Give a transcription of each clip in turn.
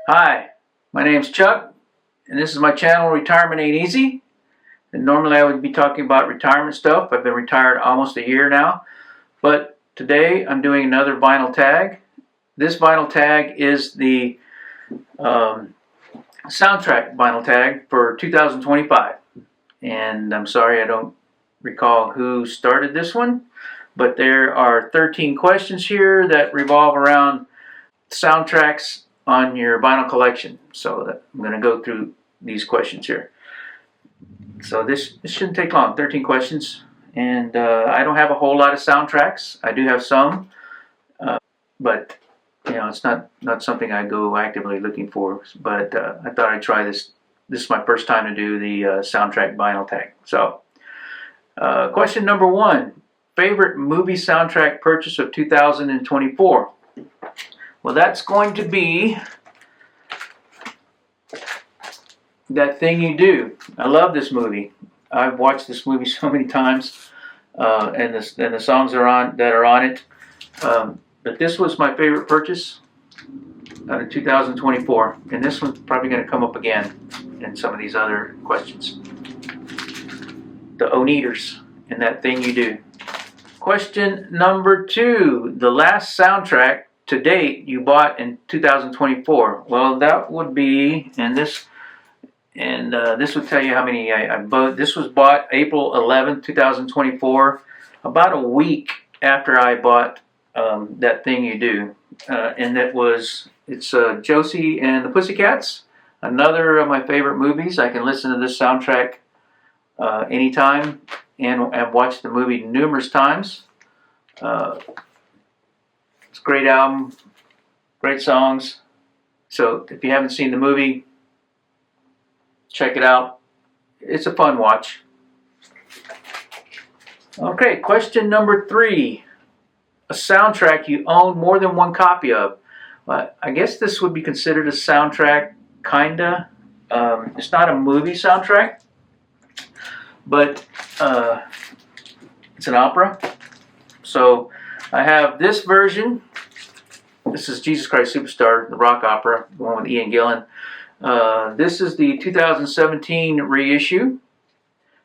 Hi, my name's Chuck, and this is my channel, Retirement Ain't Easy. And normally I would be talking about retirement stuff. I've been retired almost a year now, but today I'm doing another vinyl tag. This vinyl tag is the soundtrack vinyl tag for 2025. And I'm sorry I don't recall who started this one, but there are 13 questions here that revolve around soundtracks on your vinyl collection. So I'm going to go through these questions here. So this shouldn't take long, 13 questions. And I don't have a whole lot of soundtracks. I do have some, but you know, it's not something I go actively looking for. But I thought I'd try this. This is my first time to do the soundtrack vinyl tag. So question number 1, favorite movie soundtrack purchase of 2024? Well, that's going to be That Thing You Do. I love this movie. I've watched this movie so many times, and the songs that are on it. But this was my favorite purchase out of 2024, and this one's probably going to come up again in some of these other questions. The Oneaters and That Thing You Do. Question number 2, the last soundtrack to date you bought in 2024. Well, that would be, and this would tell you how many I bought. This was bought April 11th, 2024, about a week after I bought That Thing You Do, and it's Josie and the Pussycats, another of my favorite movies. I can listen to this soundtrack anytime, and I've watched the movie numerous times. It's a great album, great songs. So if you haven't seen the movie, check it out. It's a fun watch. Okay, question number 3. A soundtrack you own more than one copy of. I guess this would be considered a soundtrack, kinda. It's not a movie soundtrack, but it's an opera. So I have this version. This is Jesus Christ Superstar, the rock opera, the one with Ian Gillan. This is the 2017 reissue.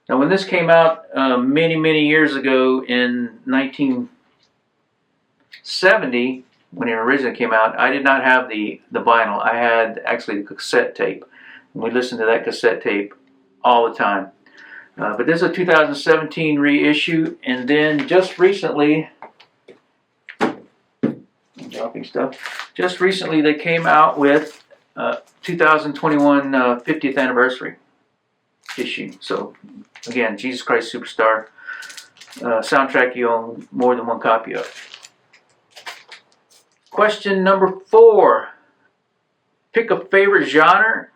Now, when this came out many years ago in 1970, when it originally came out, I did not have the vinyl. I had actually the cassette tape. And we listened to that cassette tape all the time. But this is a 2017 reissue, and then just recently, dropping stuff. Just recently, they came out with 2021 50th anniversary issue. So again, Jesus Christ Superstar, soundtrack you own more than one copy of. Question number 4. Pick a favorite genre.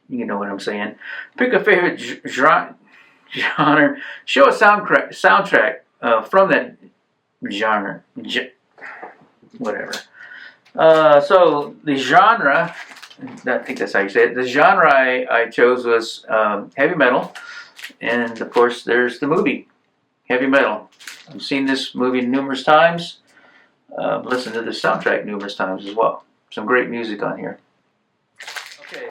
You know what I'm saying. Pick a favorite genre. Show a soundtrack from that genre. Whatever. So the genre, I think that's how you say it. The genre I chose was heavy metal, and of course there's the movie Heavy Metal. I've seen this movie numerous times. Listened to the soundtrack numerous times as well. Some great music on here. Okay.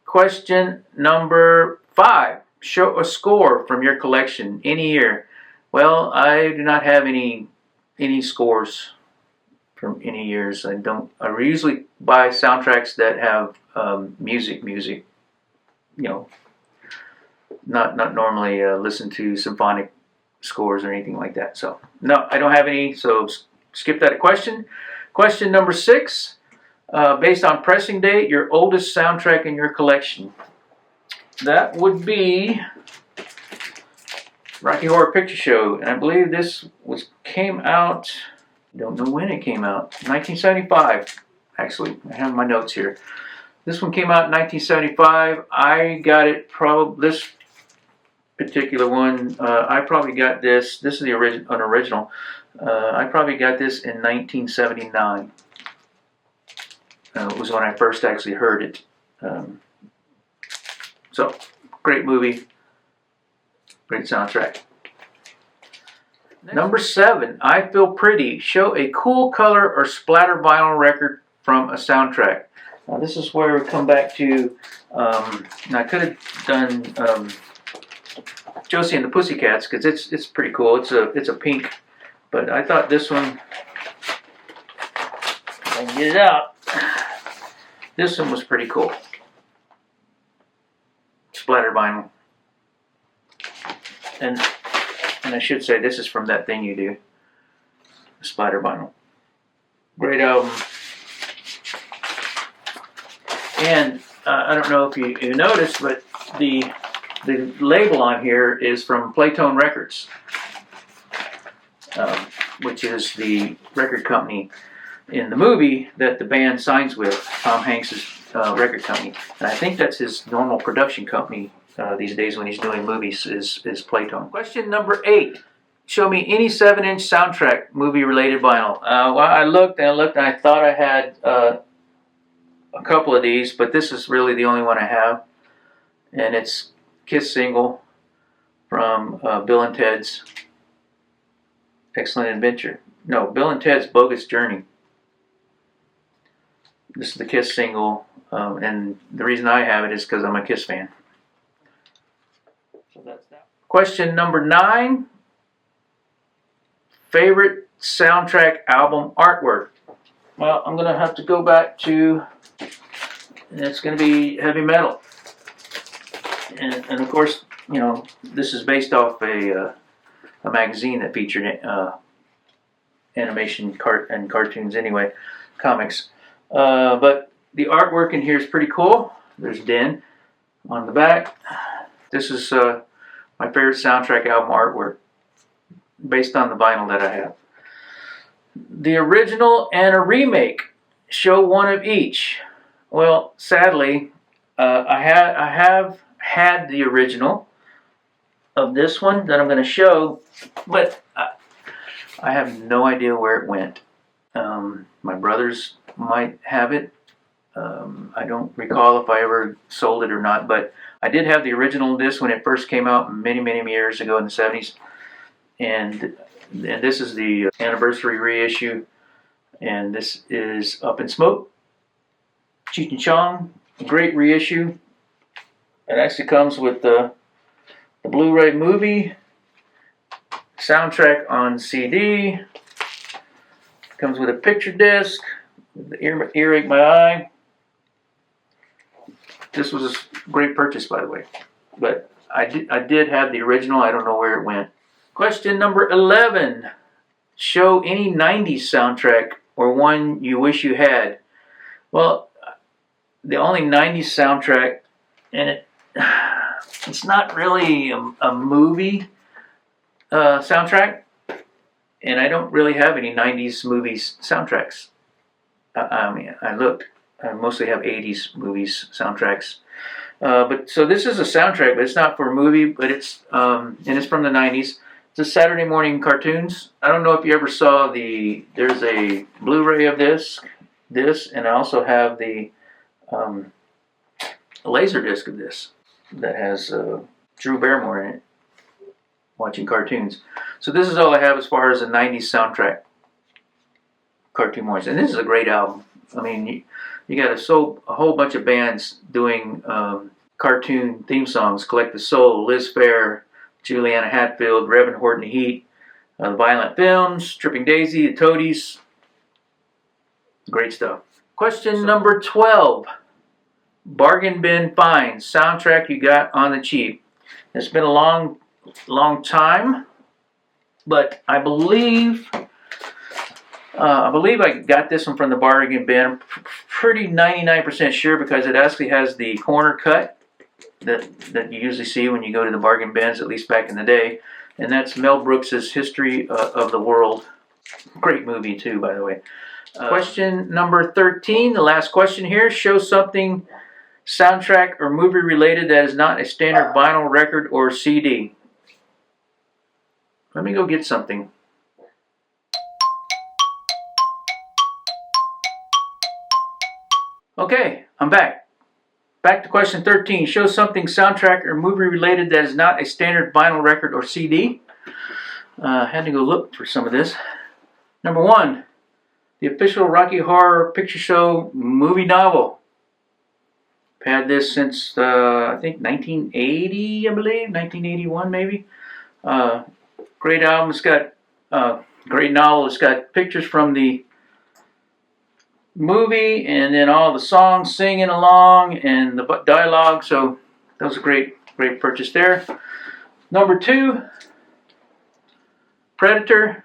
Question number 5. Show a score from your collection any year. Well, I do not have any scores from any years. I usually buy soundtracks that have music. You know, not normally listen to symphonic scores or anything like that. So no, I don't have any. So skip that question. Question number 6. Based on pressing date, your oldest soundtrack in your collection. That would be Rocky Horror Picture Show, and I believe this came out. Don't know when it came out. 1975. Actually, I have my notes here. This one came out in 1975. I got it this particular one. I probably got this. This is the original. I probably got this in 1979. It was when I first actually heard it. So, great movie, great soundtrack. Number 7, I Feel Pretty. Show a cool color or splatter vinyl record from a soundtrack. Now this is where we come back to, I could have done Josie and the Pussycats, because it's pretty cool. It's a pink, but I thought this one, if I can get it out, this one was pretty cool. Splatter vinyl. And I should say this is from That Thing You Do. Splatter vinyl. Great album. And I don't know if you noticed, but the label on here is from Playtone Records, which is the record company in the movie that the band signs with, Tom Hanks' record company. And I think that's his normal production company these days when he's doing movies, is Playtone. Question number 8. Show me any 7-inch soundtrack movie-related vinyl. Well, I looked and I thought I had a couple of these, but this is really the only one I have. And it's Kiss single from Bill and Ted's Excellent Adventure. No, Bill and Ted's Bogus Journey. This is the Kiss single, and the reason I have it is because I'm a Kiss fan. So that's that. Question number 9. Favorite soundtrack album artwork. Well, I'm going to have to go back to, and it's going to be heavy metal. And of course, you know, this is based off a magazine that featured animation and cartoons anyway, comics. But the artwork in here is pretty cool. There's Den on the back. This is my favorite soundtrack album artwork, based on the vinyl that I have. The original and a remake. Show one of each. Well, sadly, I have had the original of this one that I'm going to show, but I have no idea where it went. My brothers might have it. I don't recall if I ever sold it or not, but I did have the original disc when it first came out many years ago in the 70s. And this is the anniversary reissue, and this is Up in Smoke. Cheech and Chong, great reissue. It actually comes with the Blu-ray movie, soundtrack on CD, comes with a picture disc, the Earache My Eye. This was a great purchase, by the way, but I did have the original. I don't know where it went. Question number 11. Show any 90s soundtrack or one you wish you had. Well, the only 90s soundtrack, and it's not really a movie soundtrack, and I don't really have any 90s movies soundtracks. I mean, I looked. I mostly have 80s movies soundtracks. But so this is a soundtrack, but it's not for a movie, but it's and it's from the 90s. It's a Saturday morning cartoons. I don't know if you ever saw there's a Blu-ray of this, and I also have the laser disc of this that has Drew Barrymore in it, watching cartoons. So this is all I have as far as a 90s soundtrack cartoon-wise. And this is a great album. I mean, you got a whole bunch of bands doing cartoon theme songs. Collect the Soul, Liz Phair, Juliana Hatfield, Reverend Horton Heat, the Violent Films, Tripping Daisy, the Toadies. Great stuff. Question number 12. Bargain bin finds. Soundtrack you got on the cheap. It's been a long time, but I believe I got this one from the bargain bin. I'm pretty 99% sure because it actually has the corner cut that you usually see when you go to the bargain bins, at least back in the day. And that's Mel Brooks' History of the World. Great movie too, by the way. Question number 13, the last question here. Show something soundtrack or movie related that is not a standard vinyl record or CD. Let me go get something. Okay, I'm back. Back to question 13. Show something soundtrack or movie related that is not a standard vinyl record or CD. Had to go look for some of this. Number 1, the official Rocky Horror Picture Show movie novel. Had this since I think 1980, I believe, 1981 maybe. Great album. It's got great novel. It's got pictures from the movie and then all the songs singing along and the dialogue. So that was a great purchase there. Number 2, Predator,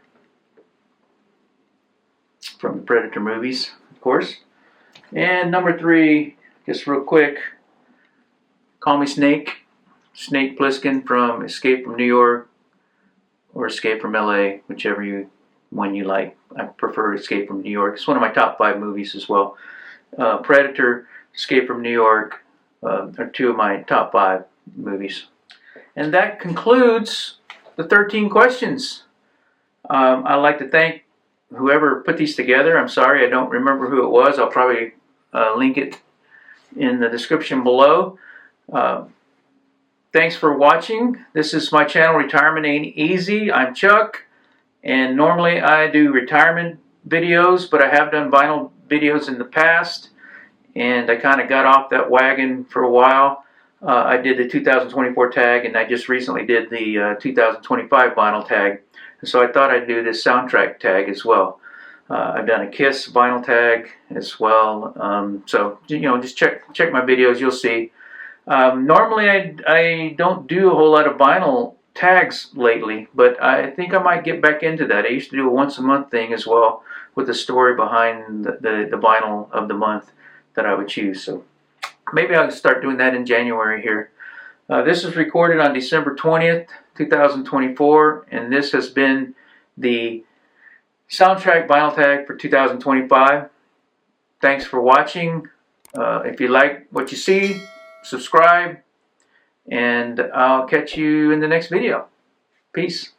from the Predator movies, of course. And number 3, just real quick, Call Me Snake, Snake Plissken from Escape from New York or Escape from LA, whichever one you like. I prefer Escape from New York. It's one of my top 5 movies as well. Predator, Escape from New York are 2 of my top 5 movies. And that concludes the 13 questions. I'd like to thank whoever put these together. I'm sorry, I don't remember who it was. I'll probably link it in the description below. Thanks for watching. This is my channel, Retirement Ain't Easy. I'm Chuck, and normally I do retirement videos, but I have done vinyl videos in the past, and I kind of got off that wagon for a while. I did the 2024 tag, and I just recently did the 2025 vinyl tag. So I thought I'd do this soundtrack tag as well. I've done a Kiss vinyl tag as well. So just check my videos. You'll see. Normally I don't do a whole lot of vinyl tags lately, but I think I might get back into that. I used to do a once a month thing as well with the story behind the vinyl of the month that I would choose. So maybe I'll start doing that in January here. This is recorded on December 20th, 2024, and this has been the soundtrack vinyl tag for 2025. Thanks for watching. If you like what you see, subscribe, and I'll catch you in the next video. Peace.